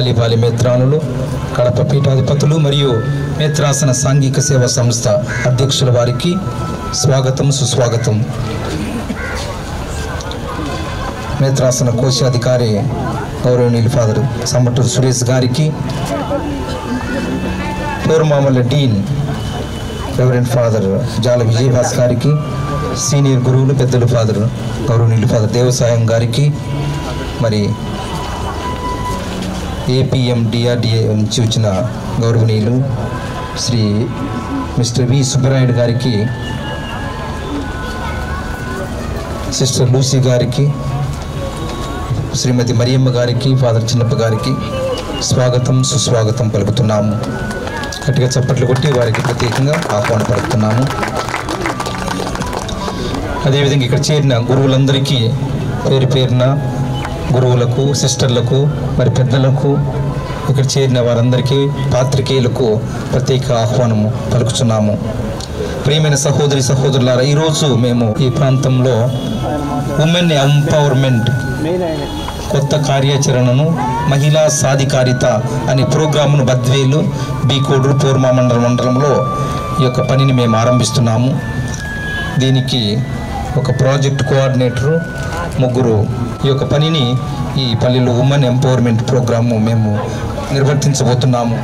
బాలిబాలి మేత్రానులు, కడప పీఠాధిపతులు మరియు మేత్రాసన సాంఘిక సేవా సంస్థ అధ్యక్షుల వారికి స్వాగతం, సుస్వాగతం. మేత్రాసన కోశాధికారి గౌరవనీయులు ఫాదర్ సమ్మటూరు సురేష్ గారికి, పూర్వమామల డీన్ రెవరెండ్ ఫాదర్ జాల విజయభాస్ గారికి, సీనియర్ గురువులు పెద్దలు ఫాదర్ గౌరవనీయులు ఫాదర్ దేవసాయం గారికి, మరి ఏపీఎం డిఆర్డిఏ నుంచి వచ్చిన గౌరవనీయులు శ్రీ మిస్టర్ వి సుబ్బరాయుడు గారికి, సిస్టర్ లూసీ గారికి, శ్రీమతి మరియమ్మ గారికి, ఫాదర్ చిన్నప్ప గారికి స్వాగతం, సుస్వాగతం పలుకుతున్నాము. గట్టిగా చప్పట్లు కొట్టి వారికి ప్రత్యేకంగా ఆహ్వానం పలుకుతున్నాము. అదేవిధంగా ఇక్కడ చేరిన గురువులందరికీ పేరు పేరున గురువులకు, సిస్టర్లకు, మరి పెద్దలకు, ఇక్కడ చేరిన వారందరికీ, పాత్రికేయులకు ప్రత్యేక ఆహ్వానము పలుకుతున్నాము. ప్రియమైన సహోదరి సహోదరులారా, ఈరోజు మేము ఈ ప్రాంతంలో ఉమెన్ ఎంపవర్మెంట్ కొత్త కార్యాచరణను, మహిళా సాధికారిత అనే ప్రోగ్రామును బద్వేలు, బీకోడూరు, పూర్వమా మండలంలో ఈ యొక్క పనిని మేము ఆరంభిస్తున్నాము. దీనికి ఒక ప్రాజెక్ట్ కోఆర్డినేటరు, ముగ్గురు ఈ యొక్క పనిని ఈ పల్లెలో ఉమెన్ ఎంపవర్మెంట్ ప్రోగ్రాము మేము నిర్వర్తించబోతున్నాము.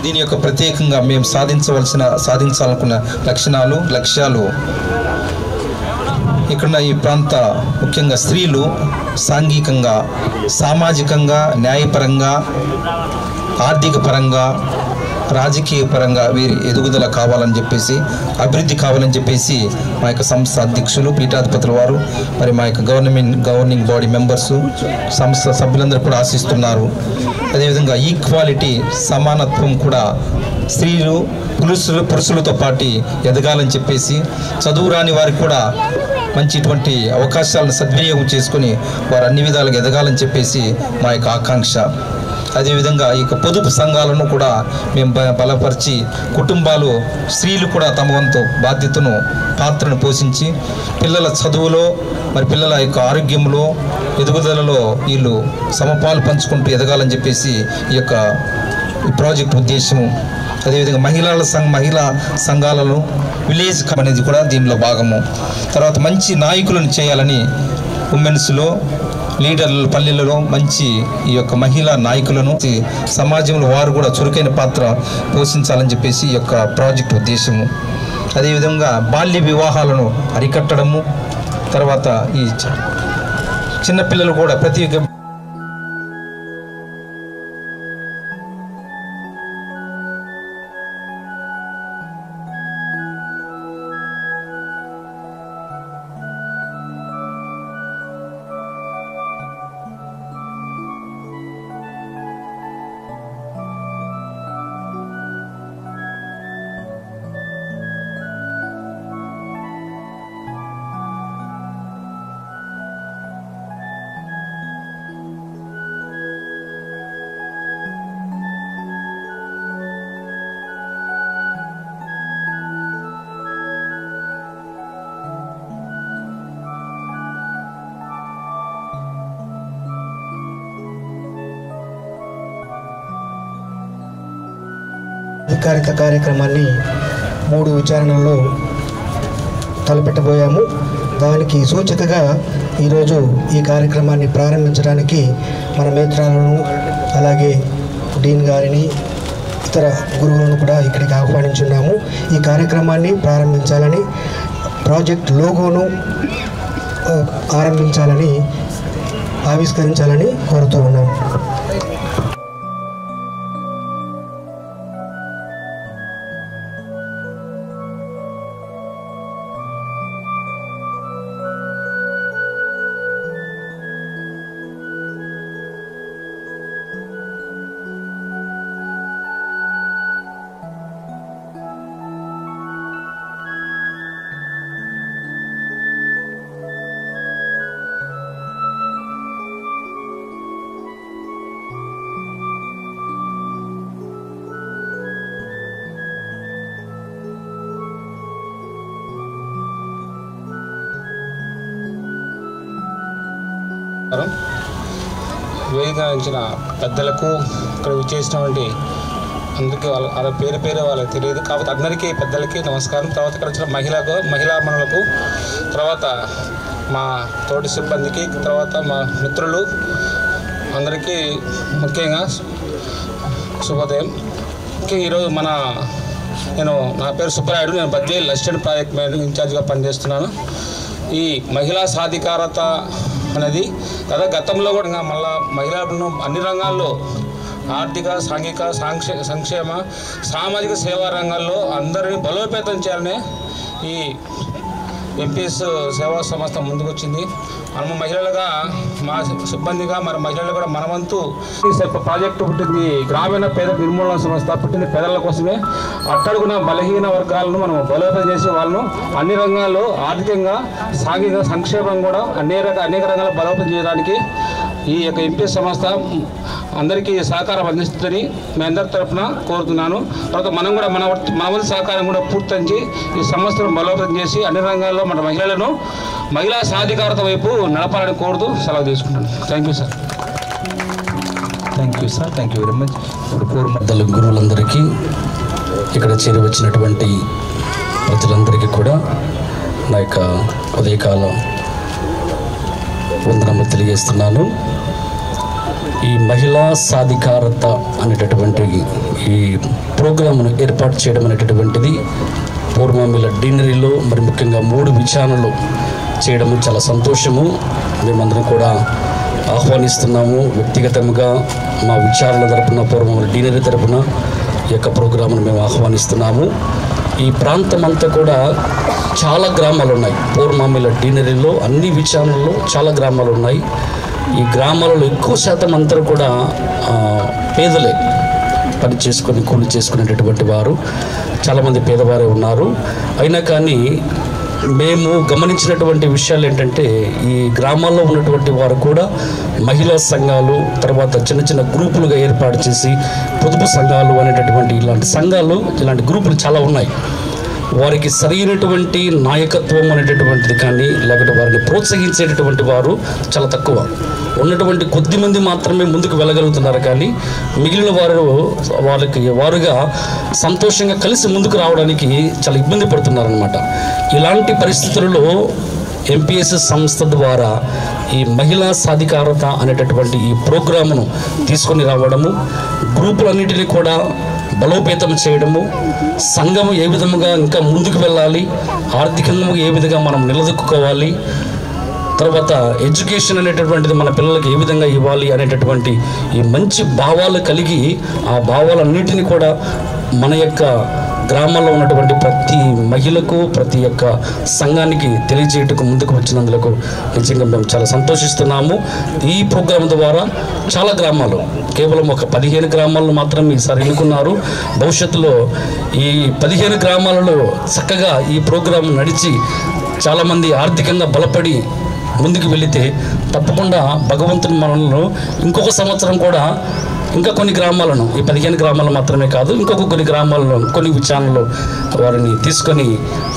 దీని యొక్క ప్రత్యేకంగా మేము సాధించాలనుకున్న లక్ష్యాలు ఇక్కడ ఈ ప్రాంత ముఖ్యంగా స్త్రీలు సాంఘికంగా, సామాజికంగా, న్యాయపరంగా, ఆర్థిక పరంగా, రాజకీయ పరంగా వీరి ఎదుగుదల కావాలని చెప్పేసి, అభివృద్ధి కావాలని చెప్పేసి మా యొక్క సంస్థ అధ్యక్షులు, పీఠాధిపతుల వారు, మరి మా యొక్క గవర్నింగ్ బాడీ మెంబర్సు, సంస్థ సభ్యులందరూ కూడా ఆశిస్తున్నారు. అదేవిధంగా ఈక్వాలిటీ, సమానత్వం కూడా స్త్రీలు పురుషులతో పాటు ఎదగాలని చెప్పేసి, చదువు రాని వారికి కూడా మంచిటువంటి అవకాశాలను సద్వినియోగం చేసుకుని వారు అన్ని విధాలుగా ఎదగాలని చెప్పేసి మా యొక్క ఆకాంక్ష. అదేవిధంగా ఈ పొదుపు సంఘాలను కూడా మేము బలపరిచి, కుటుంబాలు, స్త్రీలు కూడా తమ వంతు బాధ్యతను, పాత్రను పోషించి పిల్లల చదువులో, మరి పిల్లల యొక్క ఆరోగ్యంలో, ఎదుగుదలలో వీళ్ళు సమపాలు పంచుకుంటూ ఎదగాలని చెప్పేసి ఈ యొక్క ప్రాజెక్ట్ ఉద్దేశము. అదేవిధంగా మహిళా సంఘాలను, విలేజ్ అనేది కూడా దీనిలో భాగము. తర్వాత మంచి నాయకులను చేయాలని, ఉమెన్స్లో లీడర్లు, పల్లెలలో మంచి ఈ యొక్క మహిళా నాయకులను సమాజంలో వారు కూడా చురుకైన పాత్ర పోషించాలని చెప్పేసి ఈ యొక్క ప్రాజెక్ట్ ఉద్దేశము. అదేవిధంగా బాల్య వివాహాలను అరికట్టడము, తర్వాత ఈ చిన్నపిల్లలు కూడా ప్రతి అధికారిక కార్యక్రమాన్ని 3 విచారణల్లో తలపెట్టబోయాము. దానికి సూచికగా ఈరోజు ఈ కార్యక్రమాన్ని ప్రారంభించడానికి మన మేత్రాలను, అలాగే డీన్ గారిని, ఇతర గురువులను కూడా ఇక్కడికి ఆహ్వానించున్నాము. ఈ కార్యక్రమాన్ని ప్రారంభించాలని, ప్రాజెక్ట్ లోగోను ఆవిష్కరించాలని కోరుతూ ఉన్నాము. వేదిక పెద్దలకు ఇక్కడ విచ్చేసినటువంటి అందరికీ వాళ్ళ పేరు వాళ్ళకి తెలియదు కాబట్టి అందరికీ పెద్దలకి నమస్కారం. తర్వాత ఇక్కడ వచ్చిన మహిళామణులకు, తర్వాత మా తోటి సిబ్బందికి, తర్వాత మా మిత్రులు అందరికీ ముఖ్యంగా శుభోదయం. ముఖ్యంగా ఈరోజు నా పేరు సుబ్బరాయుడు, నేను బద్వేల్ అసిస్టెంట్ ప్రాజెక్ట్ మేనేజర్ ఇన్ఛార్జ్గా పనిచేస్తున్నాను. ఈ మహిళా సాధికారత అనేది గతంలో కూడా మళ్ళా మహిళలను అన్ని రంగాల్లో ఆర్థిక, సాంఘిక, సంక్షేమ, సామాజిక సేవా రంగాల్లో అందరినీ బలోపేతం చేయాలనే ఈ ఎంపీఎస్ సేవా సంస్థ ముందుకొచ్చింది. మనము మహిళలుగా, మా సిబ్బందిగా, మన మహిళలు కూడా మనవంతు ప్రాజెక్టు పుట్టింది. గ్రామీణ పేద నిర్మూలన సంస్థ పుట్టింది పేదల కోసమే. అట్టడుగున బలహీన వర్గాలను మనం బలోపేతం చేసి వాళ్ళను అన్ని రంగాల్లో ఆర్థికంగా, సాంఘిక సంక్షేమం కూడా అనేక రంగాల్లో బలోపేతం చేయడానికి ఈ యొక్క ఎంపీఎస్ సంస్థ అందరికీ సహకారం అందిస్తుందని మీ అందరి తరఫున కోరుతున్నాను. తర్వాత మనం కూడా మన వంతు సహకారం కూడా పూర్తించి ఈ సంస్థను బలోపేతం చేసి అన్ని రంగాల్లో మన మహిళా సాధికారత వైపు నడపాలని కోరుతూ సెలవు తీసుకుంటాను. Thank you sir. Thank you sir. Thank you very much. ఇప్పుడు గురువులందరికీ, ఇక్కడ చేరి వచ్చినటువంటి ప్రజలందరికీ కూడా నా యొక్క ఉదయకాలం వందనములు తెలియజేస్తున్నాను. ఈ మహిళా సాధికారత అనేటటువంటి ఈ ప్రోగ్రామ్ను ఏర్పాటు చేయడం అనేటటువంటిది పూర్వమిల డిన్నరీలో మరి ముఖ్యంగా 3 విచారణలు చేయడము చాలా సంతోషము. మేమందరం కూడా ఆహ్వానిస్తున్నాము. వ్యక్తిగతంగా మా విచారణ తరపున, పూర్వమిల డిన్నరీ తరపున ఈ యొక్క ప్రోగ్రామ్ను మేము ఆహ్వానిస్తున్నాము. ఈ ప్రాంతం అంతా కూడా చాలా గ్రామాలు ఉన్నాయి. పూర్వమిల డిన్నరీలో అన్ని విచారణల్లో చాలా గ్రామాలు ఉన్నాయి. ఈ గ్రామాలలో ఎక్కువ శాతం అందరూ కూడా పేదలే, పని చేసుకొని కూలి చేసుకునేటటువంటి వారు చాలామంది పేదవారే ఉన్నారు. అయినా కానీ మేము గమనించినటువంటి విషయాలు ఏంటంటే, ఈ గ్రామాల్లో ఉన్నటువంటి వారు కూడా మహిళా సంఘాలు, తర్వాత చిన్న చిన్న గ్రూపులుగా ఏర్పాటు చేసి పొదుపు సంఘాలు అనేటటువంటి ఇలాంటి గ్రూపులు చాలా ఉన్నాయి. వారికి సరైనటువంటి నాయకత్వం అనేటటువంటిది కానీ, లేకపోతే వారిని ప్రోత్సహించేటటువంటి వారు చాలా తక్కువ. ఉన్నటువంటి కొద్ది మంది మాత్రమే ముందుకు వెళ్ళగలుగుతున్నారు. కానీ మిగిలిన వారుగా సంతోషంగా కలిసి ముందుకు రావడానికి చాలా ఇబ్బంది పడుతున్నారన్నమాట. ఇలాంటి పరిస్థితులలో ఎంపీఎస్ సంస్థ ద్వారా ఈ మహిళా సాధికారత అనేటటువంటి ఈ ప్రోగ్రామును తీసుకొని రావడము, గ్రూపులన్నిటినీ కూడా బలోపేతం చేయడము, సంఘము ఏ విధముగా ఇంకా ముందుకు వెళ్ళాలి, ఆర్థికంగా ఏ విధంగా మనం నిలదొక్కుకోవాలి, తర్వాత ఎడ్యుకేషన్ అనేటటువంటిది మన పిల్లలకి ఏ విధంగా ఇవ్వాలి అనేటటువంటి ఈ మంచి భావాలు కలిగి, ఆ భావాలన్నిటినీ కూడా మన యొక్క గ్రామాల్లో ఉన్నటువంటి ప్రతి మహిళకు, ప్రతి ఒక్క సంఘానికి తెలియజేయటకు ముందుకు వచ్చినందుకు నిజంగా మేము చాలా సంతోషిస్తున్నాము. ఈ ప్రోగ్రాం ద్వారా చాలా గ్రామాలు, కేవలం ఒక 15 గ్రామాలను మాత్రం ఈసారి ఎన్నుకున్నారు. భవిష్యత్తులో ఈ 15 గ్రామాలలో చక్కగా ఈ ప్రోగ్రాం నడిచి చాలామంది ఆర్థికంగా బలపడి ముందుకు వెళితే తప్పకుండా భగవంతుని మనల్ని ఇంకొక సంవత్సరం కూడా ఇంకా కొన్ని గ్రామాలను, ఈ 15 గ్రామాలు మాత్రమే కాదు, ఇంకొక కొన్ని గ్రామాలను, కొన్ని విచారణలో వారిని తీసుకొని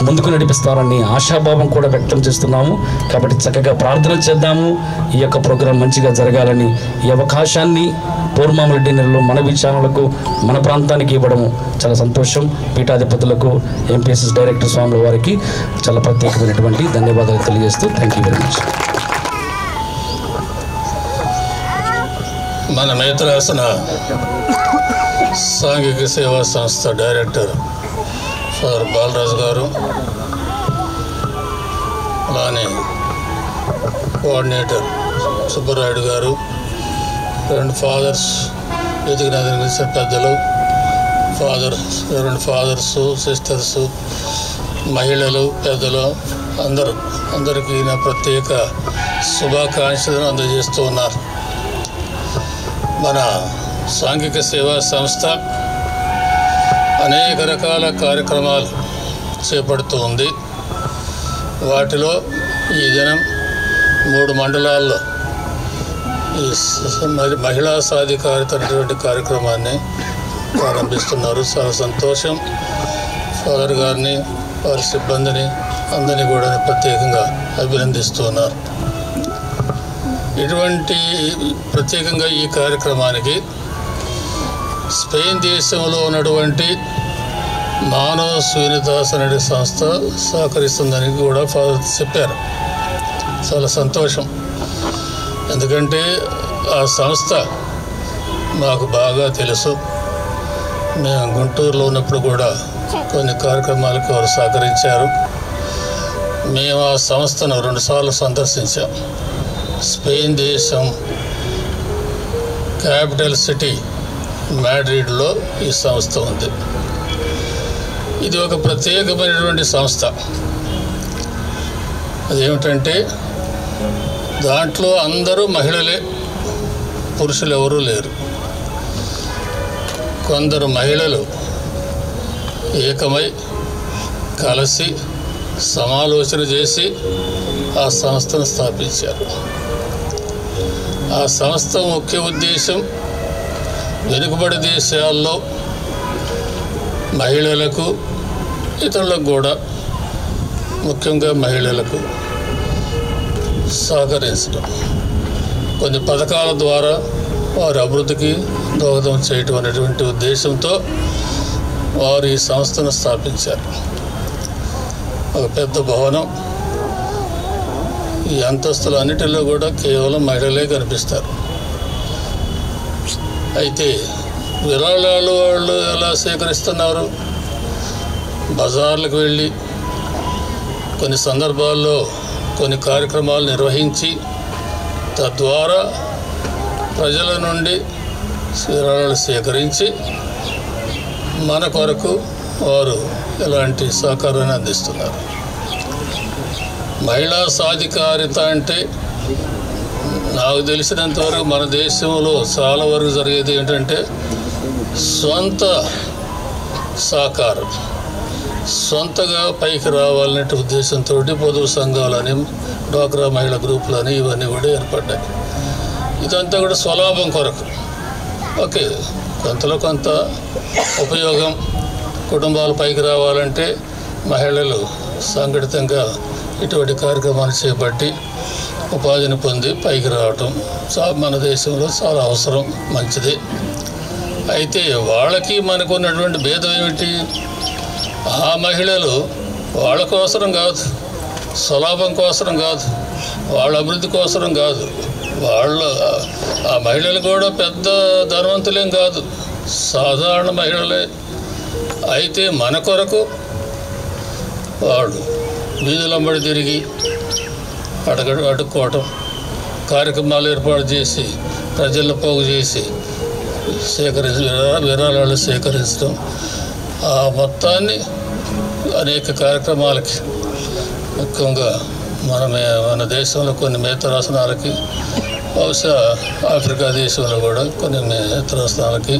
ముందుకు నడిపిస్తారని ఆశాభావం కూడా వ్యక్తం చేస్తున్నాము. కాబట్టి చక్కగా ప్రార్థన చేద్దాము. ఈ యొక్క ప్రోగ్రాం మంచిగా జరగాలని ఈ అవకాశాన్ని పూర్వమిల డిన్నర్లో మన విచారణలకు, మన ప్రాంతానికి ఇవ్వడము చాలా సంతోషం. పీఠాధిపతులకు, ఎంపీఎస్ఎస్ డైరెక్టర్ స్వాముల వారికి చాలా ప్రత్యేకమైనటువంటి ధన్యవాదాలు తెలియజేస్తూ థ్యాంక్ యూ వెరీ మచ్. మన నేత్రాసన సాంఘిక సేవా సంస్థ డైరెక్టర్ ఫాదర్ బాలరాజు గారు, అలానే కోఆర్డినేటర్ సుబ్బరాయుడు గారు, 2 ఫాదర్స్, ఎదిగిన పెద్దలు, 2 ఫాదర్స్, సిస్టర్స్, మహిళలు, పెద్దలు అందరికీ నా ప్రత్యేక శుభాకాంక్షలను అందజేస్తూ ఉన్నారు. మన సాంఘిక సేవా సంస్థ అనేక రకాల కార్యక్రమాలు చేపడుతూ ఉంది. వాటిలో ఈ దినం 3 మండలాల్లో ఈ మహిళా సాధికారత అనేటువంటి కార్యక్రమాన్ని ప్రారంభిస్తున్నారు. చాలా సంతోషం. ఫాదర్ గారిని, వారి సిబ్బందిని అందరినీ కూడా ప్రత్యేకంగా అభినందిస్తున్నారు. ఇటువంటి ప్రత్యేకంగా ఈ కార్యక్రమానికి స్పెయిన్ దేశంలో ఉన్నటువంటి మానవ శ్రీనివాస్ అనే సంస్థ సహకరిస్తుందని కూడా చెప్పారు. చాలా సంతోషం. ఎందుకంటే ఆ సంస్థ మాకు బాగా తెలుసు. మేము గుంటూరులో ఉన్నప్పుడు కూడా కొన్ని కార్యక్రమాలకు వారు సహకరించారు. మేము ఆ సంస్థను 2 సార్లు సందర్శించాం. స్పెయిన్ దేశం క్యాపిటల్ సిటీ మాడ్రిడ్లో ఈ సంస్థ ఉంది. ఇది ఒక ప్రత్యేకమైనటువంటి సంస్థ. అదేమిటంటే దాంట్లో అందరూ మహిళలే, పురుషులు ఎవరూ లేరు. కొందరు మహిళలు ఏకమై కలిసి సమాలోచన చేసి ఆ సంస్థను స్థాపించారు. ఆ సంస్థ ముఖ్య ఉద్దేశం వెనుకబడి దేశాల్లో మహిళలకు, ఇతరులకు కూడా, ముఖ్యంగా మహిళలకు సహకరించడం, కొన్ని పథకాల ద్వారా వారి అభివృద్ధికి దోహదం చేయటం అనేటువంటి ఉద్దేశంతో వారు ఈ సంస్థను స్థాపించారు. ఒక పెద్ద భవనం. ఈ అంతస్తులన్నిటిలో కూడా కేవలం మహిళలే కనిపిస్తారు. అయితే విరాళాలు వాళ్ళు ఎలా సేకరిస్తున్నారు? బజార్లకు వెళ్ళి కొన్ని సందర్భాల్లో కొన్ని కార్యక్రమాలు నిర్వహించి తద్వారా ప్రజల నుండి విరాళాలు సేకరించి మన కొరకు వారు ఎలాంటి సహకారాన్ని అందిస్తున్నారు. మహిళా సాధికారిత అంటే నాకు తెలిసినంతవరకు మన దేశంలో చాలా వరకు జరిగేది ఏంటంటే సొంత సహకారం, సొంతగా పైకి రావాలనే ఉద్దేశంతో పొదుపు సంఘాలని, డ్వాక్రా మహిళా గ్రూపులని ఇవన్నీ కూడా ఏర్పడ్డాయి. ఇదంతా కూడా స్వలాభం కొరకు. ఓకే, కొంతలో కొంత ఉపయోగం, కుటుంబాలు పైకి రావాలంటే మహిళలు సంఘటితంగా ఇటువంటి కార్యక్రమాలు చేపట్టి ఉపాధిని పొంది పైకి రావటం మన దేశంలో చాలా అవసరం, మంచిది. అయితే వాళ్ళకి మనకు ఉన్నటువంటి భేదం ఏమిటి? ఆ మహిళలు వాళ్ళ కోసరం కాదు, స్వలాభం కోసరం కాదు, వాళ్ళ అభివృద్ధి కోసరం కాదు. ఆ మహిళలు కూడా పెద్ద ధనవంతులేం కాదు, సాధారణ మహిళలే. అయితే మన కొరకు వాళ్ళు వీధులంబడి తిరిగి అడుక్కోవటం, కార్యక్రమాలు ఏర్పాటు చేసి ప్రజలను పోగు చేసి విరాళాలు సేకరించడం, ఆ మొత్తాన్ని అనేక కార్యక్రమాలకి, ముఖ్యంగా మన దేశంలో కొన్ని మేతరాసనాలకి, బహుశా ఆఫ్రికా దేశంలో కూడా కొన్ని మేతరాసనాలకి,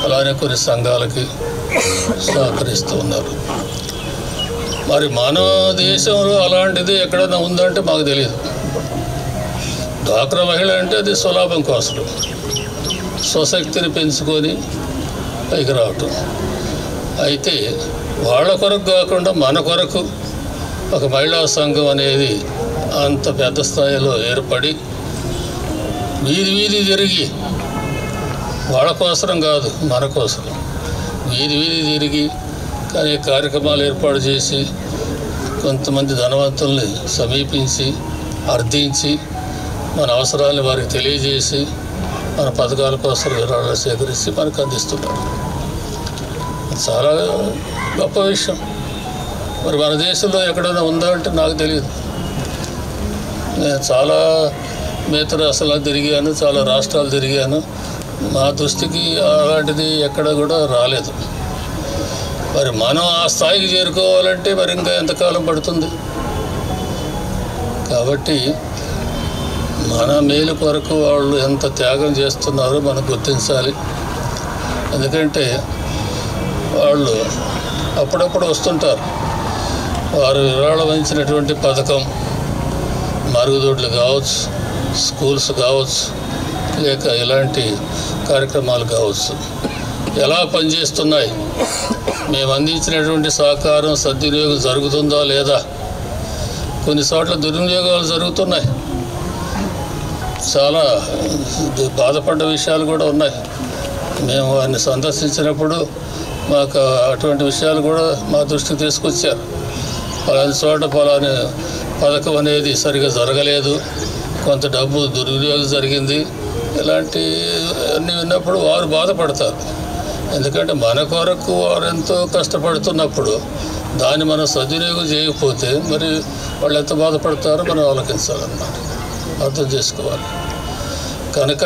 అలానే కొన్ని సంఘాలకి సహకరిస్తూ ఉన్నారు. మరి మన దేశంలో అలాంటిది ఎక్కడైనా ఉందంటే మాకు తెలియదు. డ్వాక్రా మహిళ అంటే అది స్వలాభం కోసం, స్వశక్తిని పెంచుకొని పైకి రావటం. అయితే వాళ్ళ కొరకు కాకుండా మన కొరకు ఒక మహిళా సంఘం అనేది అంత పెద్ద స్థాయిలో ఏర్పడి వీధి వీధి తిరిగి, వాళ్ళ కోసరం కాదు మన కోసం వీధి వీధి తిరిగి కానీ కార్యక్రమాలు ఏర్పాటు చేసి కొంతమంది ధనవంతుల్ని సమీపించి అర్థించి మన అవసరాలను వారికి తెలియజేసి మన పథకాల కోసం విరాళాలు సేకరించి మనకు అందిస్తున్నారు. చాలా గొప్ప విషయం. మరి మన దేశంలో ఎక్కడైనా ఉందా అంటే నాకు తెలియదు. నేను చాలా మేతరాసనాలు తిరిగాను, చాలా రాష్ట్రాలు తిరిగాను. మా దృష్టికి అలాంటిది ఎక్కడ కూడా రాలేదు. మరి మనం ఆ స్థాయికి చేరుకోవాలంటే మరి ఇంకా ఎంతకాలం పడుతుంది? కాబట్టి మన మేలు కొరకు వాళ్ళు ఎంత త్యాగం చేస్తున్నారో మనం గుర్తించాలి. ఎందుకంటే వాళ్ళు అప్పుడప్పుడు వస్తుంటారు. వారు విరాళించినటువంటి పథకం మరుగుదొడ్లు కావచ్చు, స్కూల్స్ కావచ్చు, లేక ఇలాంటి కార్యక్రమాలు కావచ్చు, ఎలా పనిచేస్తున్నాయి, మేము అందించినటువంటి సహకారం సద్వినియోగం జరుగుతుందా లేదా? కొన్ని చోట్ల దుర్వినియోగాలు జరుగుతున్నాయి. చాలా బాధపడ్డ విషయాలు కూడా ఉన్నాయి. మేము వారిని సందర్శించినప్పుడు మాకు అటువంటి విషయాలు కూడా మా దృష్టికి తీసుకొచ్చారు. పలాని చోట పలాని పథకం అనేది సరిగా జరగలేదు, కొంత డబ్బు దుర్వినియోగం జరిగింది, ఇలాంటి అన్నీ విన్నప్పుడు వారు బాధపడతారు. ఎందుకంటే మన కొరకు వారు ఎంతో కష్టపడుతున్నప్పుడు దాన్ని మనం సద్వినియోగం చేయకపోతే మరి వాళ్ళు ఎంత బాధపడతారో మనం ఆలోచించాలన్నమాట, అర్థం చేసుకోవాలి. కనుక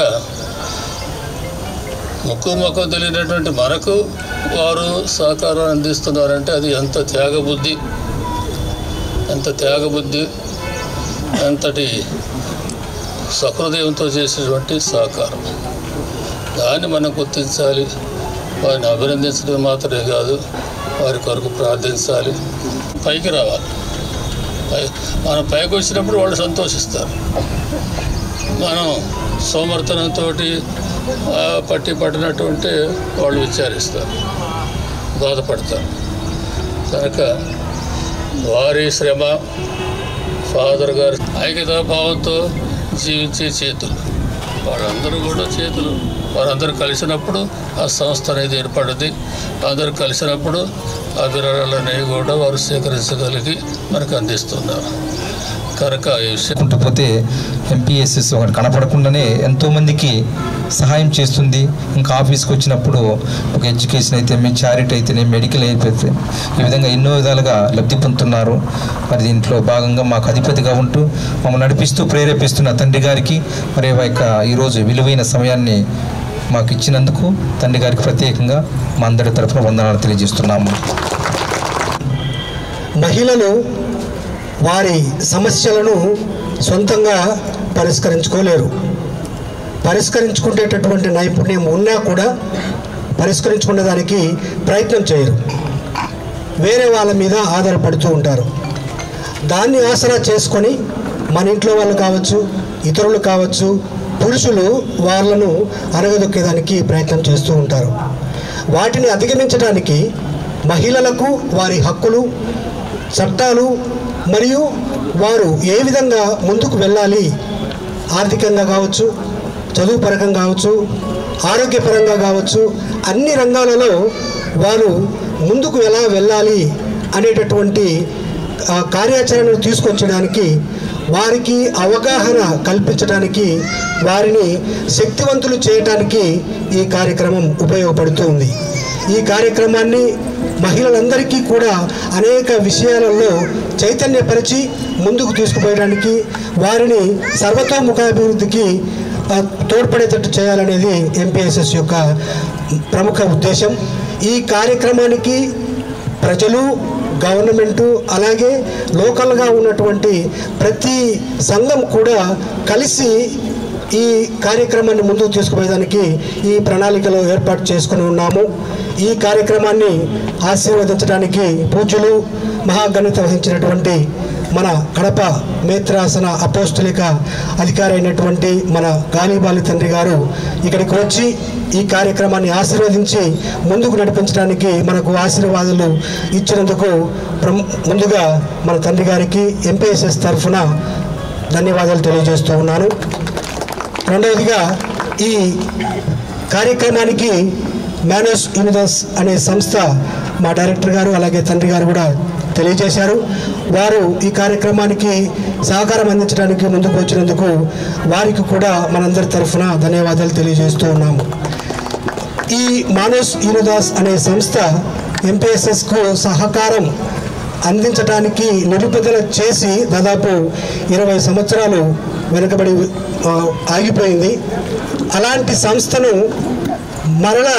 ముఖం తెలియనటువంటి మనకు వారు సహకారం అందిస్తున్నారంటే అది ఎంత త్యాగబుద్ధి, ఎంతటి సహృదయంతో చేసేటువంటి సహకారం. దాన్ని మనం గుర్తించాలి. వారిని అభినందించడం మాత్రమే కాదు, వారి కొరకు ప్రార్థించాలి, పైకి రావాలి. మనం పైకి వచ్చినప్పుడు వాళ్ళు సంతోషిస్తారు. మనం సోమర్థనంతో పట్టినటువంటి వాళ్ళు విచారిస్తారు, బాధపడతారు. కనుక వారి శ్రమ, ఫాదర్ గారి ఐక్యతాభావంతో జీవించే చేతులు, వాళ్ళందరూ కూడా చేతులు, వారందరూ కలిసినప్పుడు ఆ సంస్థ అనేది ఏర్పడింది. అందరూ కలిసినప్పుడు ఆ విరాళాలు అనేవి కూడా వారు సేకరించగలిగి మనకు అందిస్తున్నారు. కనుక ఈ విషయం పోతే ఎంపీఎస్ఎస్ ఒకటి కనపడకుండానే ఎంతోమందికి సహాయం చేస్తుంది. ఇంకా ఆఫీస్కి వచ్చినప్పుడు ఒక ఎడ్యుకేషన్ అయితేనే, చారిటీ అయితేనే, మెడికల్ అయిపోతే ఈ విధంగా ఎన్నో విధాలుగా లబ్ధి పొందుతున్నారు. మరి దీంట్లో భాగంగా మాకు అధిపతిగా ఉంటూ మమ్మల్ని నడిపిస్తూ ప్రేరేపిస్తున్న తండ్రి గారికి మరి ఈరోజు విలువైన సమయాన్ని మాకు ఇచ్చినందుకు తండ్రి గారికి ప్రత్యేకంగా మా అందరి తరఫున వందనాలు తెలియజేస్తున్నాము. మహిళలు వారి సమస్యలను సొంతంగా పరిష్కరించుకోలేరు. పరిష్కరించుకునేటటువంటి నైపుణ్యం ఉన్నా కూడా పరిష్కరించుకునే దానికి ప్రయత్నం చేయరు. వేరే వాళ్ళ మీద ఆధారపడుతూ ఉంటారు. దాన్ని ఆసరా చేసుకొని మన ఇంట్లో వాళ్ళు కావచ్చు, ఇతరులు కావచ్చు, పురుషులు వాళ్ళను అరగదొక్కేదానికి ప్రయత్నం చేస్తూ ఉంటారు. వాటిని అధిగమించడానికి మహిళలకు వారి హక్కులు, చట్టాలు మరియు వారు ఏ విధంగా ముందుకు వెళ్ళాలి, ఆర్థికంగా కావచ్చు, చదువు పరంగా కావచ్చు, ఆరోగ్యపరంగా కావచ్చు, అన్ని రంగాలలో వారు ముందుకు ఎలా వెళ్ళాలి అనేటటువంటి కార్యాచరణను తీసుకొచ్చడానికి, వారికి అవగాహన కల్పించడానికి, వారిని శక్తివంతులు చేయడానికి ఈ కార్యక్రమం ఉపయోగపడుతూ ఉంది. ఈ కార్యక్రమాన్ని మహిళలందరికీ కూడా అనేక విషయాలలో చైతన్యపరిచి ముందుకు తీసుకుపోయడానికి, వారిని సర్వతోముఖాభివృద్ధికి తోడ్పడేటట్టు చేయాలనేది ఎంపీఎస్ఎస్ యొక్క ప్రముఖ ఉద్దేశం. ఈ కార్యక్రమానికి ప్రజలు, గవర్నమెంటు, అలాగే లోకల్గా ఉన్నటువంటి ప్రతి సంఘం కూడా కలిసి ఈ కార్యక్రమాన్ని ముందుకు తీసుకుపోయేదానికి ఈ ప్రణాళికలో ఏర్పాటు చేసుకుని ఉన్నాము. ఈ కార్యక్రమాన్ని ఆశీర్వదించడానికి పూజ్యులు మహాగణిత వహించినటువంటి మన కడప మేత్రాసన అపోస్తలిక అధికారి అయినటువంటి మన గాలిబాలి తండ్రి గారు ఇక్కడికి వచ్చి ఈ కార్యక్రమాన్ని ఆశీర్వదించి ముందుకు నడిపించడానికి మనకు ఆశీర్వాదాలు ఇచ్చినందుకు ముందుగా మన తండ్రి గారికి ఎంపీఎస్ఎస్ తరఫున ధన్యవాదాలు తెలియజేస్తూ ఉన్నాను. రెండవదిగా ఈ కార్యక్రమానికి మానస్ యూనివర్స్ అనే సంస్థ మా డైరెక్టర్ గారు అలాగే తండ్రి గారు కూడా తెలియజేశారు. వారు ఈ కార్యక్రమానికి సహకారం అందించడానికి ముందుకు వచ్చినందుకు వారికి కూడా మనందరి తరఫున ధన్యవాదాలు తెలియజేస్తూ ఉన్నాము. ఈ మానస్ యూనివర్స్ అనే సంస్థ ఎంపీఎస్ఎస్కు సహకారం అందించడానికి నిలుపుదల చేసి దాదాపు 20 సంవత్సరాలు వెనుకబడి ఆగిపోయింది. అలాంటి సంస్థను మరలా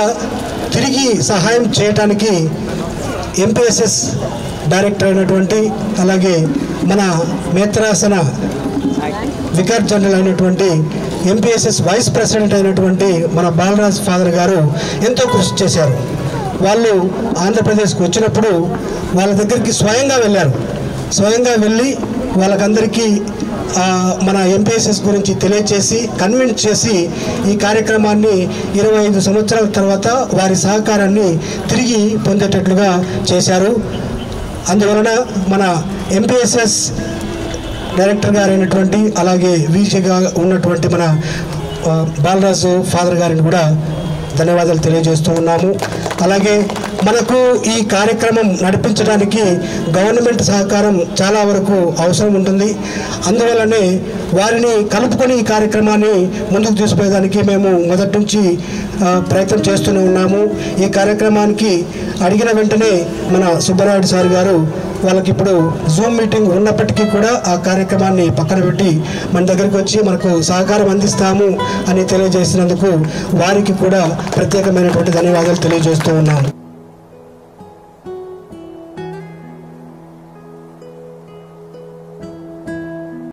తిరిగి సహాయం చేయడానికి ఎంపీఎస్ఎస్ డైరెక్టర్ అయినటువంటి అలాగే మన మేత్రాసన వికార్ జనరల్ అయినటువంటి ఎంపీఎస్ఎస్ వైస్ ప్రెసిడెంట్ అయినటువంటి మన బాలరాజ్ ఫాదర్ గారు ఎంతో కృషి చేశారు. వాళ్ళు ఆంధ్రప్రదేశ్కి వచ్చినప్పుడు వాళ్ళ దగ్గరికి స్వయంగా వెళ్ళారు. స్వయంగా వెళ్ళి వాళ్ళకందరికీ మన ఎంపీఎస్ఎస్ గురించి తెలియచేసి కన్విన్స్ చేసి ఈ కార్యక్రమాన్ని 25 సంవత్సరాల తర్వాత వారి సహకారాన్ని తిరిగి పొందేటట్లుగా చేశారు. అందువలన మన ఎంపీఎస్ఎస్ డైరెక్టర్ గారైనటువంటి అలాగే వీసీగా ఉన్నటువంటి మన బాలరాజు ఫాదర్ గారిని కూడా ధన్యవాదాలు తెలియజేస్తూ ఉన్నాము. అలాగే మనకు ఈ కార్యక్రమం నడిపించడానికి గవర్నమెంట్ సహకారం చాలా వరకు అవసరం ఉంటుంది. అందువల్లనే వారిని కలుపుకొని ఈ కార్యక్రమాన్ని ముందుకు తీసుకుపోయేదానికి మేము మొదటి నుంచి ప్రయత్నం చేస్తూనే ఉన్నాము. ఈ కార్యక్రమానికి అడిగిన వెంటనే మన సుబ్బరాయుడు సార్ గారు వాళ్ళకి ఇప్పుడు జూమ్ మీటింగ్ ఉన్నప్పటికీ కూడా ఆ కార్యక్రమాన్ని పక్కన పెట్టి మన దగ్గరికి వచ్చి మనకు సహకారం అందిస్తాము అని తెలియజేసినందుకు వారికి కూడా ప్రత్యేకమైనటువంటి ధన్యవాదాలు తెలియజేస్తూ ఉన్నాము.